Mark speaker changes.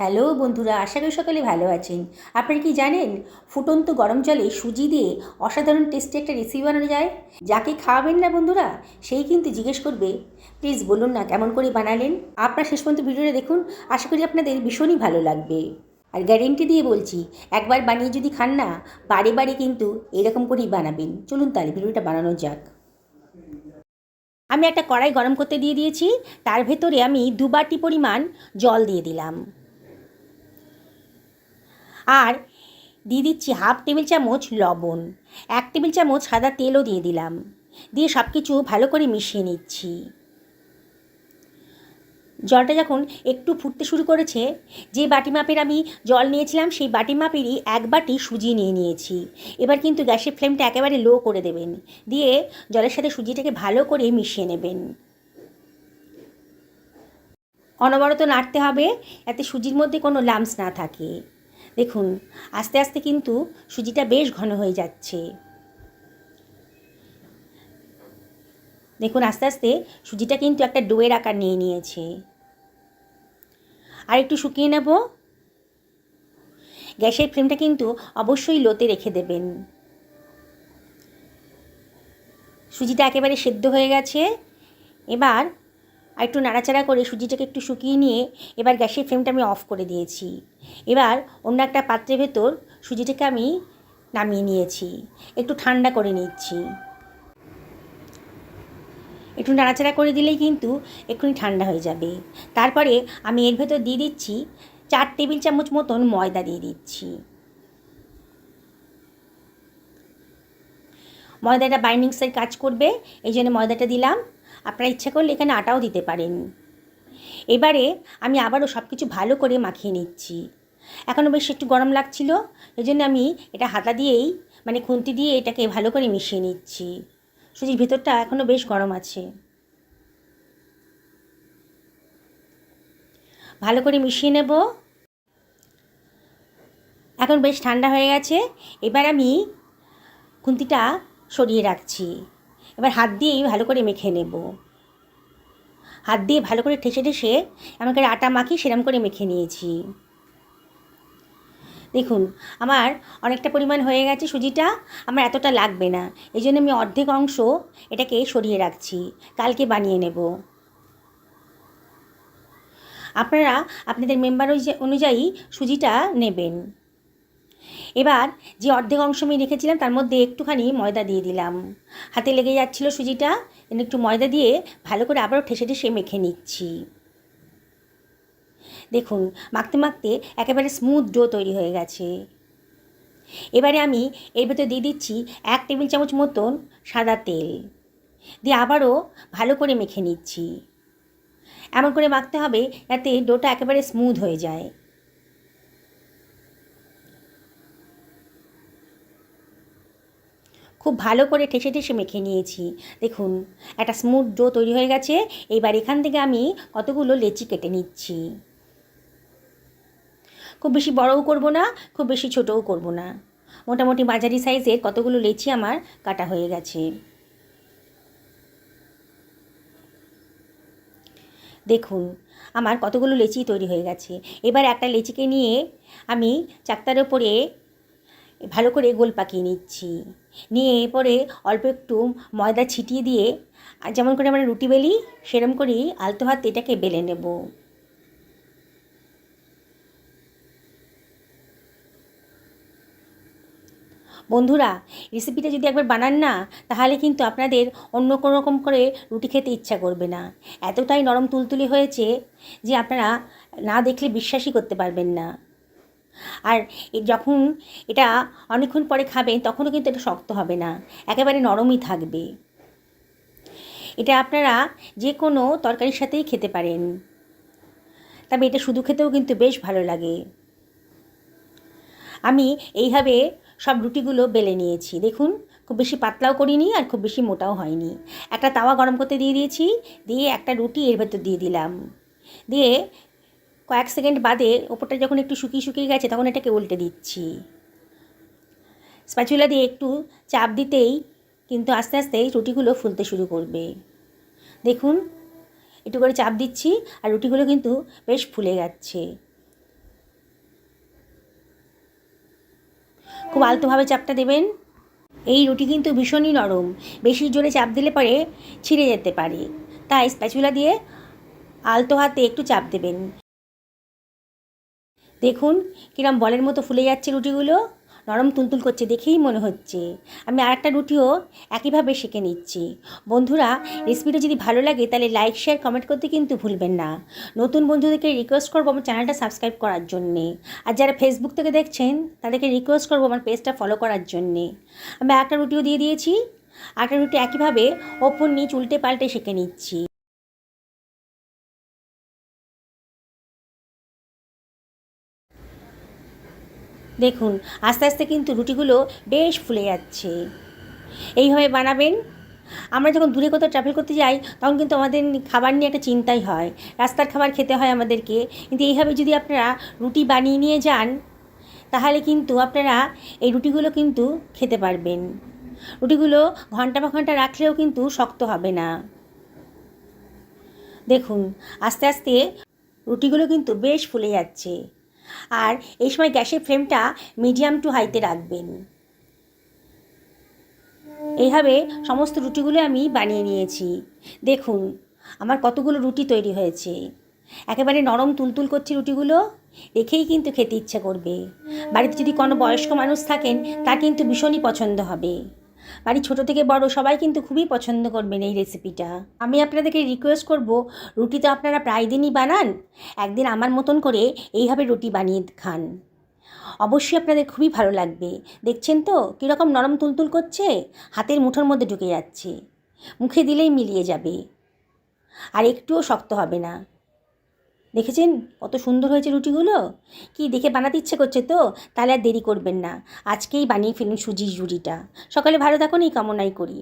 Speaker 1: Hello বন্ধুরা, আশা করি সকলে ভালো আছেন। আপনারা কি জানেন ফুটন্ত গরম জলে সুজি দিয়ে অসাধারণ টেস্টি একটা রেসিপি বানানো যায়? যাকে খাওয়াবেন না বন্ধুরা, সেই কিন্তু জিজ্ঞেস করবে, প্লিজ বলুন না কেমন করে বানালেন। আপনারা শেষ পর্যন্ত ভিডিওটা দেখুন, আশা করি আপনাদের ভীষণই ভালো লাগবে। আর গ্যারেন্টি দিয়ে বলছি, একবার বানিয়ে যদি খান না, বারে বারে কিন্তু এরকম করেই বানাবেন। চলুন তাহলে ভিডিওটা বানানো যাক। আমি একটা কড়াই গরম করতে দিয়ে দিয়েছি, তার ভেতরে আমি 2 বাটি পরিমাণ জল দিয়ে দিলাম। আর দিয়ে দিচ্ছি হাফ টেবিল চামচ লবণ, 1 টেবিল চামচ সাদা তেলও দিয়ে দিলাম। দিয়ে সব কিছু ভালো করে মিশিয়ে নিচ্ছি। জলটা যখন একটু ফুটতে শুরু করেছে, যে বাটি মাপের আমি জল নিয়েছিলাম সেই বাটি মাপেরই 1 বাটি সুজি নিয়ে নিয়েছি। এবার কিন্তু গ্যাসের ফ্লেমটা একেবারে লো করে দেবেন, দিয়ে জলের সাথে সুজিটাকে ভালো করে মিশিয়ে নেবেন। অনবরত নাড়তে হবে, যাতে সুজির মধ্যে কোনো লাম্পস না থাকে। দেখুন আস্তে আস্তে কিন্তু সুজিটা বেশ ঘন হয়ে যাচ্ছে। দেখুন আস্তে আস্তে সুজিটা কিন্তু একটা ডোয়ের আকার নিয়ে নিয়েছে। আর একটু শুকিয়ে নেব। গ্যাসের ফ্লেমটা কিন্তু অবশ্যই লোতে রেখে দেবেন। সুজিটা একেবারে সেদ্ধ হয়ে গেছে। এবার আর একটু নাড়াচাড়া করে সুজিটাকে একটু শুকিয়ে নিয়ে এবার গ্যাসের ফ্লেমটা আমি অফ করে দিয়েছি। এবার অন্য একটা পাত্রের ভেতর সুজিটাকে আমি নামিয়ে নিয়েছি, একটু ঠান্ডা করে নিচ্ছি। একটু নাড়াচাড়া করে দিলেই কিন্তু এক্ষুনি ঠান্ডা হয়ে যাবে। তারপরে আমি এর ভেতর দিয়ে দিচ্ছি 4 টেবিল চামচ মতন ময়দা দিয়ে দিচ্ছি। ময়দাটা বাইন্ডিংসের কাজ করবে, এই জন্য ময়দাটা দিলাম। আপনারা ইচ্ছা করলে এখানে আটাও দিতে পারেন। এবারে আমি আবারও সব কিছু ভালো করে মাখিয়ে নিচ্ছি। এখনও বেশ একটু গরম লাগছিল, এই জন্য আমি এটা হাতা দিয়েই মানে খুন্তি দিয়ে এটাকে ভালো করে মিশিয়ে নিচ্ছি। সুজির ভেতরটা এখনও বেশ গরম আছে। ভালো করে মিশিয়ে নেব। এখন বেশ ঠান্ডা হয়ে গেছে। এবার আমি খুন্তিটা সরিয়ে রাখছি। এবার হাত দিয়েই ভালো করে মেখে নেব। হাত দিয়ে ভালো করে ঠেসে ঠেসে এমন করে আটা মাখি সেরকম করে মেখে নিয়েছি। দেখুন আমার অনেকটা পরিমাণ হয়ে গেছে সুজিটা, আমার এতটা লাগবে না, এই জন্য আমি অর্ধেক অংশ এটাকে সরিয়ে রাখছি, কালকে বানিয়ে নেব। আপনারা আপনাদের মেম্বার অনুযায়ী সুজিটা নেবেন। এবার যে অর্ধেক অংশ আমি রেখেছিলাম তার মধ্যে একটুখানি ময়দা দিয়ে দিলাম। হাতে লেগে যাচ্ছিল সুজিটা, একটু ময়দা দিয়ে ভালো করে আবারও ঠেসে ঠেসে মেখে নিচ্ছি। দেখুন মাখতে মাখতে একেবারে স্মুথ ডো তৈরি হয়ে গেছে। এবারে আমি এর ভেতরে দিয়ে দিচ্ছি 1 টেবিল চামচ মতন সাদা তেল, দিয়ে আবারও ভালো করে মেখে নিচ্ছি। এমন করে মাখতে হবে যাতে ডোটা একেবারে স্মুথ হয়ে যায়। খুব ভালো করে ঠেসে ঠেসে মেখে নিয়েছি। দেখুন একটা স্মুথ ডো তৈরি হয়ে গেছে। এইবার এখান থেকে আমি কতগুলো লেচি কেটে নিচ্ছি। খুব বেশি বড়ও করব না, খুব বেশি ছোটও করব না, মোটামুটি মাঝারি সাইজের কতগুলো লেচি আমার কাটা হয়ে গেছে। দেখুন আমার কতগুলো লেচি তৈরি হয়ে গেছে। এবার একটা লেচিকে নিয়ে আমি চাকতার ওপরে ভালো করে গোল পাকিয়ে নিচ্ছি। নিয়ে এরপরে অল্প একটু ময়দা ছিটিয়ে দিয়ে যেমন করে আমরা রুটি বেলি সেরকম করেই আলতো হাতে এটাকে বেলে নেব। বন্ধুরা রেসিপিটা যদি একবার বানান না, তাহলে কিন্তু আপনাদের অন্য কোনো রকম করে রুটি খেতে ইচ্ছা করবে না। এতটাই নরম তুলতুলে হয়েছে যে আপনারা না দেখলে বিশ্বাসই করতে পারবেন না। আর যখন এটা অনেকক্ষণ পরে খাবেন তখনও কিন্তু এটা শক্ত হবে না, একেবারে নরমই থাকবে। এটা আপনারা যে কোনো তরকারির সাথেই খেতে পারেন, তবে এটা শুধু খেতেও কিন্তু বেশ ভালো লাগে। আমি এইভাবে সব রুটিগুলো বেলে নিয়েছি। দেখুন খুব বেশি পাতলাও করিনি আর খুব বেশি মোটাও হয়নি। একটা তাওয়া গরম করতে দিয়ে দিয়েছি, দিয়ে একটা রুটি এর ভেতর দিয়ে দিলাম। দিয়ে কয়েক সেকেন্ড বাদে ওপরটা যখন একটু শুকিয়ে শুকিয়ে গেছে তখন এটাকে উল্টে দিচ্ছি। স্প্যাচুলা দিয়ে একটু চাপ দিতেই কিন্তু আস্তে আস্তে রুটিগুলো ফুলতে শুরু করবে। দেখুন একটু করে চাপ দিচ্ছি আর রুটিগুলো কিন্তু বেশ ফুলে যাচ্ছে। খুব আলতোভাবে চাপটা দেবেন। এই রুটি কিন্তু ভীষণই নরম, বেশি জোরে চাপ দিলে পরে ছিঁড়ে যেতে পারে, তাই স্প্যাচুলা দিয়ে আলতো হাতে একটু চাপ দেবেন। দেখুন কিরম বলের মতো ফুলে যাচ্ছে রুটিগুলো, নরম তুলতুল করছে দেখেই মনে হচ্ছে। আমি আরেকটা রুটিও একইভাবে সেঁকে নিচ্ছি। বন্ধুরা, রেসিপিটা যদি ভালো লাগে তাহলে লাইক শেয়ার কমেন্ট করতে কিন্তু ভুলবেন না। নতুন বন্ধুদেরকে রিকোয়েস্ট করবো আমার চ্যানেলটা সাবস্ক্রাইব করার জন্যে, আর যারা ফেসবুক থেকে দেখছেন তাদেরকে রিকোয়েস্ট করবো আমার পেজটা ফলো করার জন্যে। আমি একটা রুটিও দিয়ে দিয়েছি, আরেকটা রুটি একইভাবে ওপর নিচ উল্টে পাল্টে সেঁকে নিচ্ছি। দেখুন আস্তে আস্তে কিন্তু রুটিগুলো বেশ ফুলে যাচ্ছে। এইভাবে বানাবেন। আমরা যখন দূরে কোথাও ট্রাভেল করতে যাই তখন কিন্তু আমাদের খাবার নিয়ে একটা চিন্তাই হয়, রাস্তার খাবার খেতে হয় আমাদেরকে। কিন্তু এইভাবে যদি আপনারা রুটি বানিয়ে নিয়ে যান তাহলে কিন্তু আপনারা এই রুটিগুলো কিন্তু খেতে পারবেন। রুটিগুলো ঘন্টা বা ঘন্টা রাখলেও কিন্তু শক্ত হবে না। দেখুন আস্তে আস্তে রুটিগুলো কিন্তু বেশ ফুলে যাচ্ছে। আর এই সময় গ্যাসের ফ্লেমটা মিডিয়াম টু হাইতে রাখবেন। এইভাবে সমস্ত রুটিগুলো আমি বানিয়ে নিয়েছি। দেখুন আমার কতগুলো রুটি তৈরি হয়েছে, একেবারে নরম তুলতুল করছে রুটিগুলো, দেখেই কিন্তু খেতে ইচ্ছে করবে। বাড়িতে যদি কোনো বয়স্ক মানুষ থাকেন তার কিন্তু ভীষণই পছন্দ হবে। বাড়ির ছোটো থেকে বড় সবাই কিন্তু খুবই পছন্দ করবেন এই রেসিপিটা। আমি আপনাদেরকে রিকোয়েস্ট করব, রুটি তো আপনারা প্রায় দিনই বানান, একদিন আমার মতন করে এইভাবে রুটি বানিয়ে খান, অবশ্যই আপনাদের খুবই ভালো লাগবে। দেখছেন তো কীরকম নরম তুলতুল করছে, হাতের মুঠোর মধ্যে ঢুকে যাচ্ছে, মুখে দিলেই মিলিয়ে যাবে, আর একটুও শক্ত হবে না। দেখেছেন কত সুন্দর হয়েছে রুটিগুলো? কি দেখে বানাতে ইচ্ছে করছে তো? তাহলে আর দেরি করবেন না, আজকেই বানিয়ে ফেলুন সুজির রুটিটা। সকালে ভালো থাকুন এই কামনাই করি।